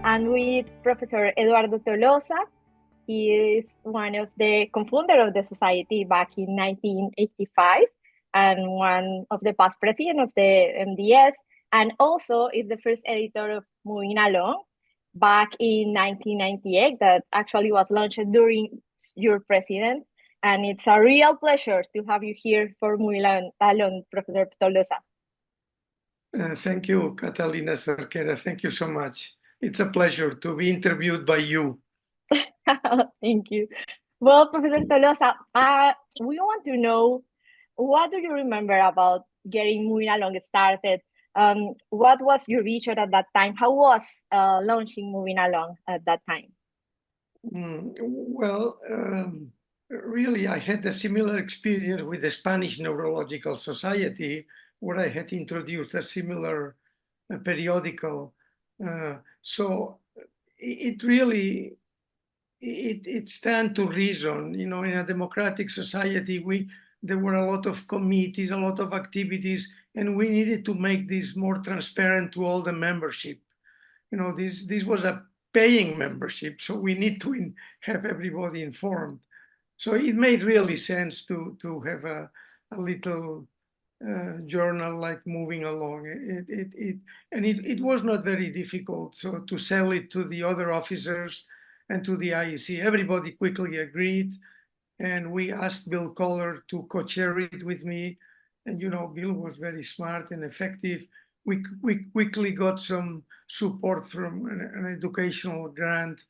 and with Professor Eduardo Tolosa. He is one of the co-founder of the society back in 1985 and one of the past president of the MDS, and also is the first editor of Moving Along back in 1998 that actually was launched during your president. And it's a real pleasure to have you here for Moving Along, Professor Tolosa. Thank you, Catalina Cerquera. Thank you so much. It's a pleasure to be interviewed by you. Thank you. Well, Professor Tolosa, we want to know, what do you remember about getting Moving Along started? What was your vision at that time? How was launching Moving Along at that time? Well, really, I had a similar experience with the Spanish Neurological Society, where I had introduced a similar periodical. So it really it stands to reason. You know, in a democratic society, there were a lot of committees, a lot of activities, and we needed to make this more transparent to all the membership. You know, this was a paying membership, so we need to have everybody informed. So it made really sense to have a little journal like Moving Along. It was not very difficult. So to sell it to the other officers and to the IEC, everybody quickly agreed, and we asked Bill Collar to co-chair it with me. And you know, Bill was very smart and effective. We quickly got some support from an educational grant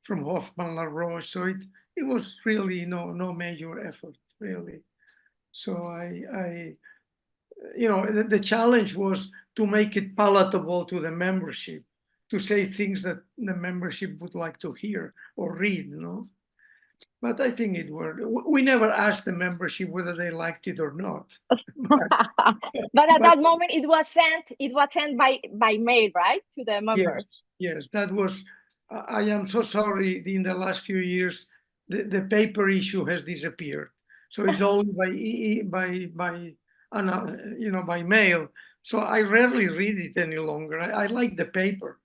from Hoffman La Roche. So it was really no major effort, really. So I you know, the challenge was to make it palatable to the membership, to say things that the membership would like to hear or read, you know. But I think it worked. We never asked the membership whether they liked it or not. But at that moment, it was sent by mail, right, to the members. Yes, that was. I am so sorry. In the last few years, the paper issue has disappeared. So it's only by you know, by mail. So I rarely read it any longer. I like the paper.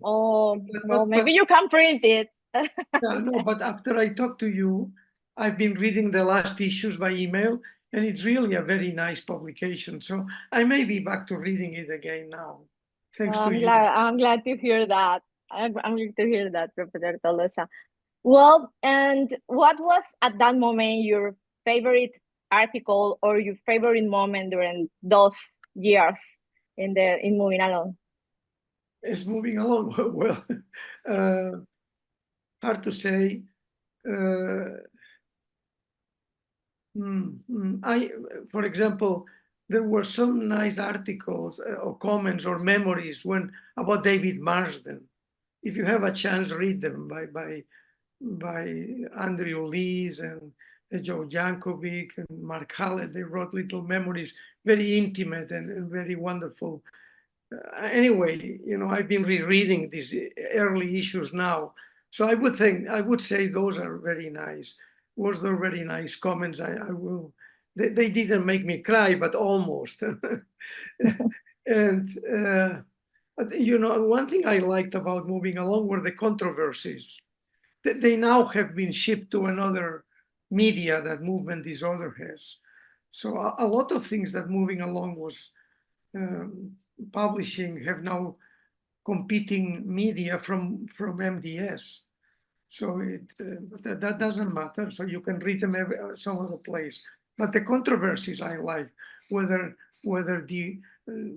Oh, well, maybe you can print it. Yeah, no, but after I talked to you, I've been reading the last issues by email, and it's really a very nice publication. So I may be back to reading it again now, thanks to you. I'm glad to hear that. I'm glad to hear that, Professor Tolosa. Well, and what was at that moment your favorite article or your favorite moment during those years in Moving Along? It's moving along. Well, hard to say. For example, there were some nice articles or comments or memories about David Marsden. If you have a chance, read them by Andrew Lees and Joe Jankovic and Mark Hallett. They wrote little memories, very intimate and very wonderful. Anyway, you know, I've been rereading these early issues now, so I would say those are very nice. Was there very nice comments? I will. They didn't make me cry, but almost. And you know, one thing I liked about Moving Along were the controversies. They now have been shipped to another media that Movement Disorder has. So a lot of things that Moving Along was publishing have now competing media from MDS. So that doesn't matter. So you can read them some other place. But the controversies I like, whether the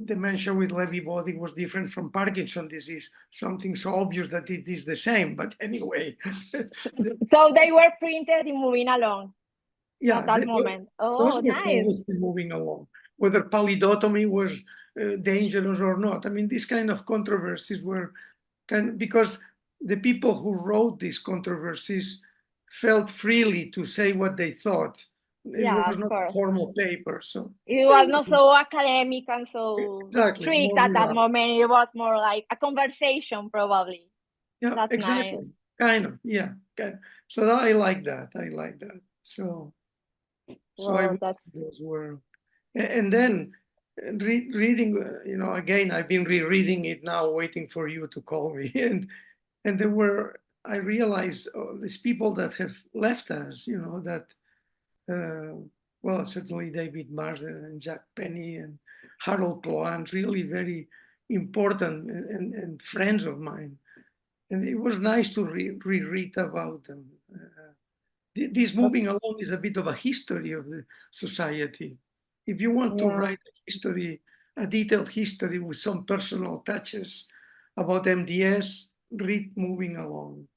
dementia with Lewy body was different from Parkinson disease, something so obvious that it is the same. But anyway. So they were printed in Moving Along at that moment. Those Oh, were nice. published in Moving Along, whether pallidotomy was dangerous or not. I mean, these kind of controversies were because the people who wrote these controversies felt freely to say what they thought. It was not a formal paper, so it was not so academic and so exactly, strict at that moment. It was more like a conversation, probably. Yeah, that's exactly. Nice. Kind of, yeah. So I like that. So well, those were, and then And reading, again, I've been rereading it now, waiting for you to call me. And there were, I realized these people that have left us, that, well, certainly David Marsden and Jack Penny and Harold Clohan, really very important and friends of mine. And it was nice to reread about them. This moving along is a bit of a history of the society. If you want to Yeah. write a history, a detailed history with some personal touches about MDS, read Moving Along.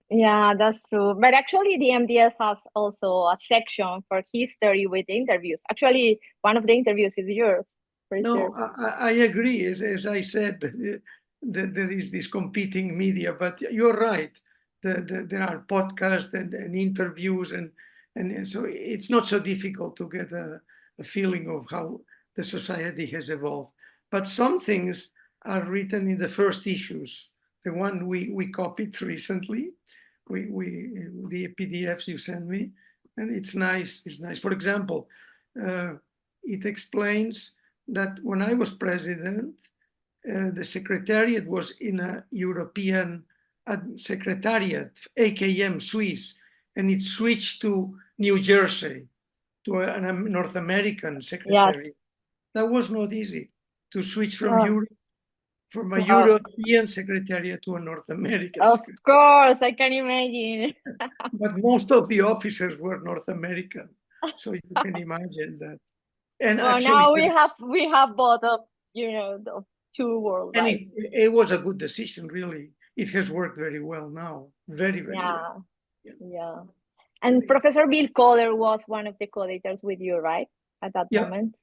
Yeah, that's true. But actually, the MDS has also a section for history with interviews. Actually, one of the interviews is yours, for sure. No, I agree. As I said, that there is this competing media, but you're right. There are podcasts and interviews, and so it's not so difficult to get a feeling of how the society has evolved. But some things are written in the first issues. The one we copied recently, the PDFs you sent me, and it's nice. It's nice. For example, uh, it explains that when I was president, the secretariat was in a European secretariat, AKM Swiss, and it switched to New Jersey, to a North American Yes. secretariat. That was not easy to switch from Oh, Europe, from a wow. European secretariat to a North American Of secretariat. course, I can imagine. But most of the officers were North American, so you can imagine that. And Well, actually, now we have both of the two world, and right? it was a good decision, really. It has worked very well now, very, very well. Yeah, Yeah, yeah. And very. Professor Bill Kohler was one of the co-editors with you, right? At that Yeah, moment.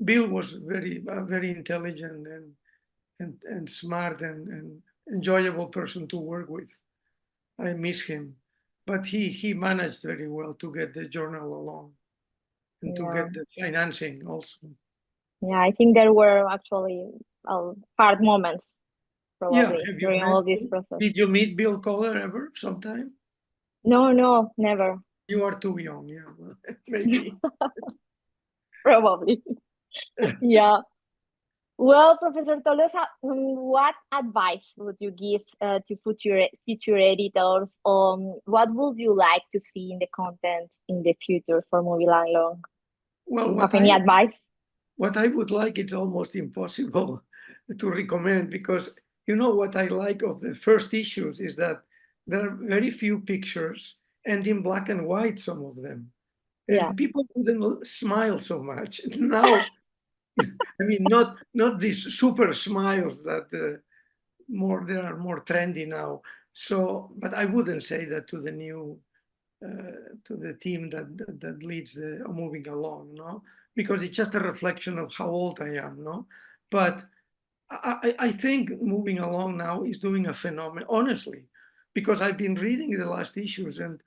Bill was very intelligent and smart and enjoyable person to work with. I miss him, but he managed very well to get the journal along and to Yeah. get the financing also. Yeah, I think there were actually hard moments Yeah, probably have you during met? all this process. Did you meet Bill Kohler ever sometime? No, no, never. You are too young. Yeah, well, maybe. Probably. Yeah. Well, Professor Tolosa, what advice would you give to future editors? What would you like to see in the content in the future for Movie Long? Do Well, you have any advice? what I would like, it's almost impossible to recommend, because what I like of the first issues is that there are very few pictures and in black and white, some of them. Yeah. And people wouldn't smile so much. Now, I mean, not these super smiles that they are more trendy now. So, but I wouldn't say that to the new to the team that leads the moving along, no, because it's just a reflection of how old I am, no. But I think moving along now is doing a phenomenon, honestly, because I've been reading the last issues and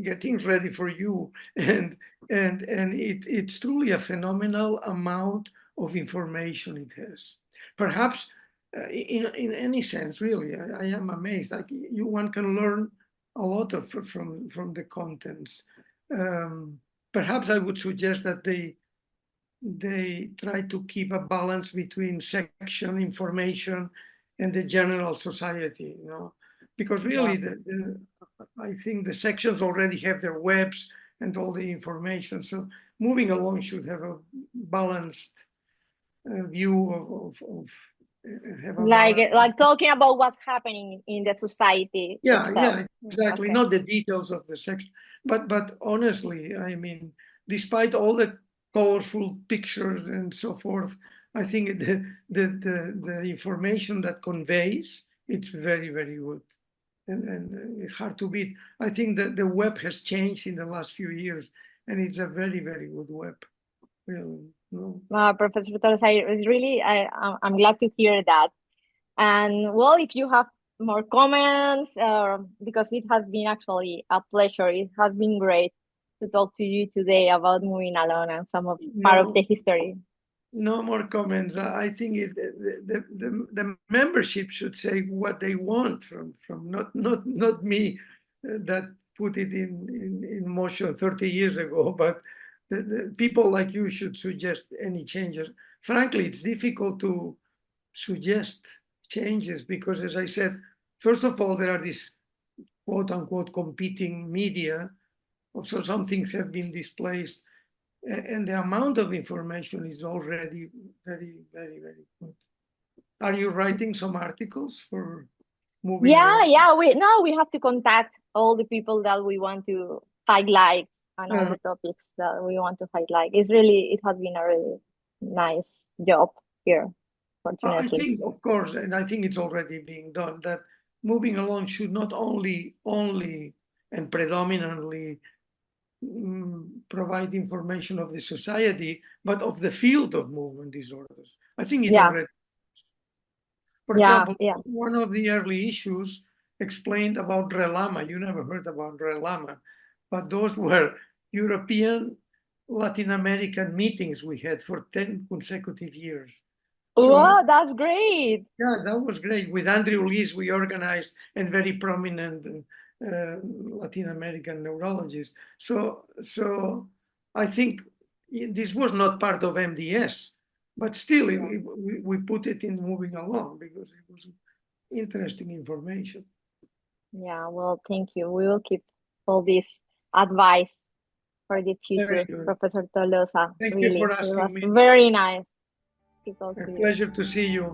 getting ready for you, and it's truly a phenomenal amount of information it has. Perhaps in any sense, really, I am amazed. Like one can learn a lot from the contents. Um, Perhaps I would suggest that they try to keep a balance between section information and the general society, because Yeah. really I think the sections already have their webs and all the information. So moving along should have a balanced view of have a Like balance. like talking about what's happening in the society Yeah, itself. yeah, exactly. Okay. Not the details of the section, but honestly, I mean, despite all the colorful pictures and so forth, I think the information that conveys, it's very, very good, and it's hard to beat. I think that the web has changed in the last few years, and it's a very, very good web. Really, no. Professor Torres, I'm glad to hear that. And well, if you have more comments, because it has been actually a pleasure. It has been great to talk to you today about moving along and some of part of the No, history. no more comments. I think the membership should say what they want from not me that put it in motion 30 years ago, but the people like you should suggest any changes. Frankly, it's difficult to suggest changes because, as I said, first of all, there are these quote unquote competing media. So some things have been displaced, and the amount of information is already very, very, very good. Are you writing some articles for moving Yeah, along? yeah. We now we have to contact all the people that we want to highlight and all Uh, the topics that we want to highlight. It has been a really nice job here, I fortunately. think, of course, and I think it's already being done, that moving along should not only and predominantly provide information of the society, but of the field of movement disorders. I think it Yeah, already, for yeah, example, yeah. one of the early issues explained about relama. You never heard about relama, but those were European Latin American meetings we had for 10 consecutive years. So Wow, that's great. yeah, that was great. With Andrew Lees, we organized and very prominent Latin American neurologist. So I think this was not part of MDS, but still, Yeah, we put it in moving along because it was interesting information. yeah. Well, thank you. We will keep all this advice for the Very future, good. Professor Tolosa. Thank you Really, for it was asking me. very nice to talk A to you. pleasure to see you.